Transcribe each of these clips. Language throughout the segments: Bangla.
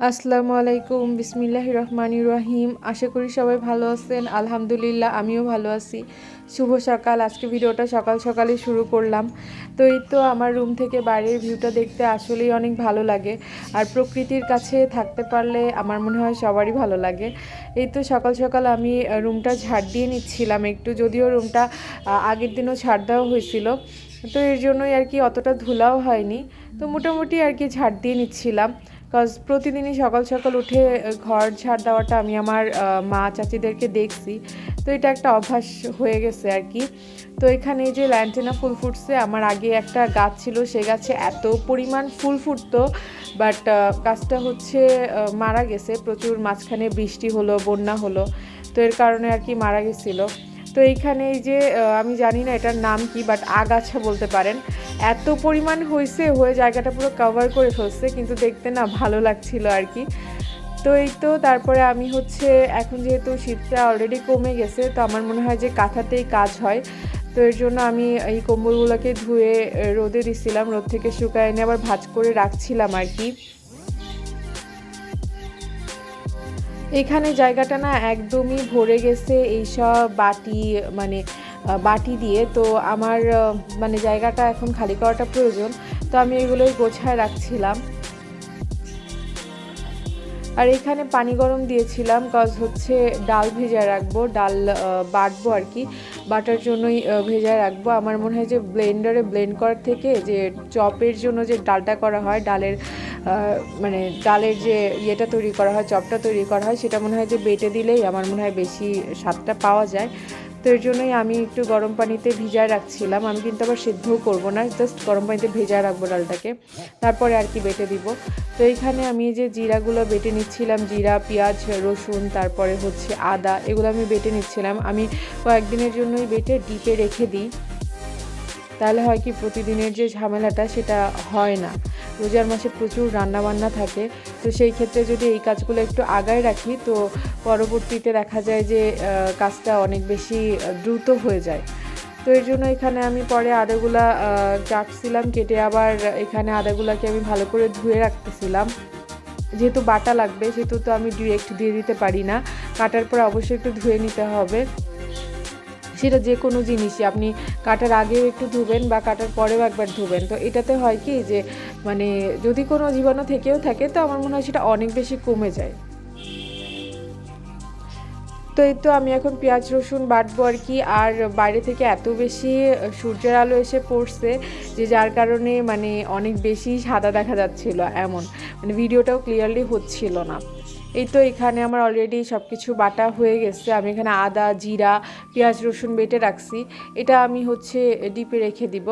আসসালামু আলাইকুম, বিসমিল্লাহির রহমানির রহিম। আশা করি সবাই ভালো আছেন। আলহামদুলিল্লাহ, আমিও ভালো আছি। শুভ সকাল। আজকে ভিডিওটা সকাল সকালই শুরু করলাম। তো এই তো আমার রুম থেকে বাইরের ভিউটা দেখতে আসলেই অনেক ভালো লাগে। আর প্রকৃতির কাছে থাকতে পারলে আমার মনে হয় সবারই ভালো লাগে। এই তো সকাল সকাল আমি রুমটা ঝাড় দিয়ে নিচ্ছিলাম একটু, যদিও রুমটা আগের দিনও ঝাড় দেওয়া হয়েছিল, তো এর জন্যই আর কি অতটা ধুলাও হয়নি। তো মোটামুটি আর কি ঝাড় দিয়ে নিচ্ছিলাম। প্রতিদিনই সকাল সকাল উঠে ঘর ঝাড় দেওয়াটা আমি আমার মা চাচিদেরকে দেখছি, তো এটা একটা অভ্যাস হয়ে গেছে আর কি। তো এখানে যে ল্যান্টেনা ফুল ফুটছে, আমার আগে একটা গাছ ছিল, সে গাছে এত পরিমাণ ফুল ফুটতো, বাট গাছটা হচ্ছে মারা গেছে। প্রচুর মাঝখানে বৃষ্টি হলো, বন্যা হলো, তো এর কারণে আর কি মারা গেছিলো। তো এইখানে এই যে আমি জানি না এটার নাম কি, বাট আগাছা বলতে পারেন, এত পরিমাণ হয়ে জায়গাটা পুরো কভার করে ফেলছে, কিন্তু দেখতে না ভালো লাগছিল আর কি। তো এই তো তারপরে আমি হচ্ছে এখন যেহেতু শীতটা অলরেডি কমে গেছে, তো আমার মনে হয় যে কাঁথাতেই কাজ হয়। তো এর জন্য আমি এই কম্বলগুলোকে ধুয়ে রোদে দিছিলাম, রোদ থেকে শুকায় এনে আবার ভাঁজ করে রাখছিলাম আর কি। এখানে জায়গাটা না একদমই ভরে গেছে এইসব বাটি, মানে বাটি দিয়ে। তো আমার মানে জায়গাটা এখন খালি করাটা প্রয়োজন, তো আমি এগুলোই গোছায় রাখছিলাম। আর এখানে পানি গরম দিয়েছিলাম, কজ হচ্ছে ডাল ভেজা রাখবো, ডাল বাটবো আর কি, বাটার জন্যই ভেজা রাখবো। আমার মনে হয় যে ব্লেন্ডারে ব্লেন্ড করার থেকে যে চপের জন্য যে ডালটা করা হয়, ডালের মানে ডালের যে ইয়েটা তৈরি করা হয়, চপটা তৈরি করা হয়, সেটা মনে হয় যে বেটে দিলেই আমার মনে হয় বেশি স্বাদটা পাওয়া যায়। তো এর জন্যই আমি একটু গরম পানিতে ভিজায় রাখছিলাম। আমি কিন্তু আবার সিদ্ধও করবো না, জাস্ট গরম পানিতে ভেজায় রাখবো ডালটাকে, তারপরে আর কি বেটে দিব। তো এইখানে আমি যে জিরাগুলো বেটে নিচ্ছিলাম, জিরা, পেঁয়াজ, রসুন, তারপরে হচ্ছে আদা, এগুলো আমি বেটে নিচ্ছিলাম। আমি কয়েকদিনের জন্যই বেটে ডিপে রেখে দিই, তাহলে হয় কি প্রতিদিনের যে ঝামেলাটা সেটা হয় না। রোজার মাসে প্রচুর রান্নাবান্না থাকে, তো সেই ক্ষেত্রে যদি এই কাজগুলো একটু আগায় রাখি, তো পরবর্তীতে দেখা যায় যে কাজটা অনেক বেশি দ্রুত হয়ে যায়। তো এর জন্য এখানে আমি পরে আদাগুলা কাটছিলাম, কেটে আবার এখানে আদাগুলাকে আমি ভালো করে ধুয়ে রাখতেছিলাম। যেহেতু বাটা লাগবে, সেহেতু তো আমি ডিরেক্ট দিয়ে দিতে পারি না, কাটার পরে অবশ্যই একটু ধুয়ে নিতে হবে। সেটা যে কোনো জিনিসই আপনি কাটার আগেও একটু ধুবেন বা কাটার পরেও একবার ধুবেন। তো এটাতে হয় কি যে মানে যদি কোনো জীবাণু থেকেও থাকে, তো আমার মনে হয় সেটা অনেক বেশি কমে যায়। তো এই তো আমি এখন পেঁয়াজ রসুন বাটবো আর কি। আর বাইরে থেকে এত বেশি সূর্যের আলো এসে পড়ছে যে যার কারণে মানে অনেক বেশি সাদা দেখা যাচ্ছিল, এমন মানে ভিডিওটাও ক্লিয়ারলি হচ্ছিল না। এই তো এখানে আমার অলরেডি সব কিছু বাটা হয়ে গেছে। আমি এখানে আদা, জিরা, পেঁয়াজ রসুন বেটে রাখছি। এটা আমি হচ্ছে ডিপে রেখে দিব,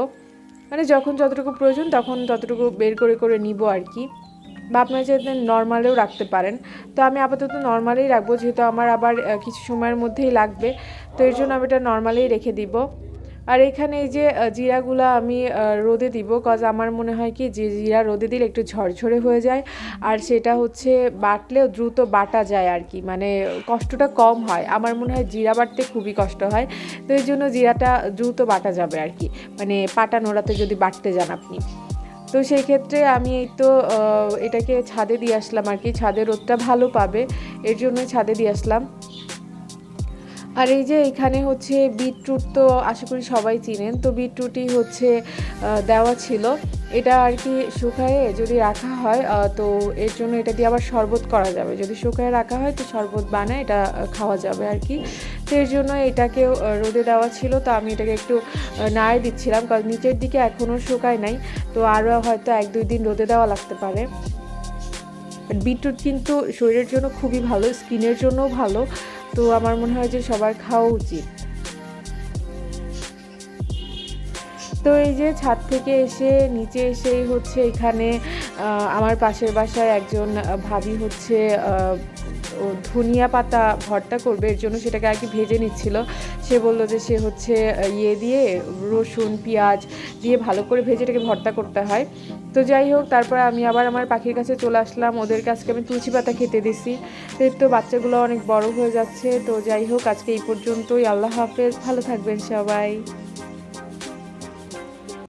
মানে যখন যতটুকু প্রয়োজন তখন ততটুকু বের করে করে নিব আর কি। বা আপনারা চাইলে নর্মালেও রাখতে পারেন। তো আমি আপাতত নর্মালেই রাখবো, যেহেতু আমার আবার কিছু সময়ের মধ্যেই লাগবে, তো এর জন্য আমি এটা নর্মালেই রেখে দিব। আর এখানে এই যে জিরাগুলো আমি রোদে দিব, কজ আমার মনে হয় কি যে জিরা রোদে দিলে একটু ঝরঝরে হয়ে যায়, আর সেটা হচ্ছে বাটলেও দ্রুত বাটা যায় আর কি, মানে কষ্টটা কম হয়। আমার মনে হয় জিরা বাটতে খুবই কষ্ট হয়, তো এই জন্য জিরাটা দ্রুত বাটা যাবে আর কি, মানে পাটা নোড়াতে যদি বাটতে যান আপনি। তো সেই ক্ষেত্রে আমি এই তো এটাকে ছাদে দিয়ে আসলাম আর কি, ছাদে রোদটা ভালো পাবে, এর জন্যই ছাদে দিয়ে আসলাম। আর এই যে এখানে হচ্ছে বিটরুট, তো আশা করি সবাই চিনেন, তো বিটরুটই হচ্ছে দেওয়া ছিল। এটা আর কি শুকায়ে যদি রাখা হয়, তো এর জন্য এটা দিয়ে আবার শরবত করা যাবে। যদি শুকায়ে রাখা হয় তো শরবত বানায় এটা খাওয়া যাবে আর কি। তো এর জন্য এটাকেও রোদে দেওয়া ছিল, তো আমি এটাকে একটু নাড়ে দিচ্ছিলাম, কারণ নিচের দিকে এখনও শুকায় নাই, তো আরও হয়তো 1-2 দিন রোদে দেওয়া লাগতে পারে। বিটরুট কিন্তু শরীরের জন্য খুবই ভালো, স্কিনের জন্যও ভালো, তো আমার মনে হয় যে সবার খাওয়া উচিত। তো এই যে ছাদ থেকে এসে নিচে এসেই হচ্ছে এখানে আমার পাশের বাসায় একজন ভাবি হচ্ছে ধনিয়া পাতা ভর্তা করবে, এর জন্য সেটাকে আর কি ভেজে নিচ্ছিল। সে বলল যে সে হচ্ছে ইয়ে দিয়ে রসুন পেঁয়াজ দিয়ে ভালো করে ভেজে এটাকে ভর্তা করতে হয়। তো যাই হোক, তারপরে আমি আবার আমার পাখির কাছে চলে আসলাম, ওদের কাছে আমি তুলসী পাতা খেতে দিছি। তো বাচ্চাগুলো অনেক বড় হয়ে যাচ্ছে। তো যাই হোক, আজকে এই পর্যন্তই। আল্লাহ হাফেজ, ভালো থাকবেন সবাই।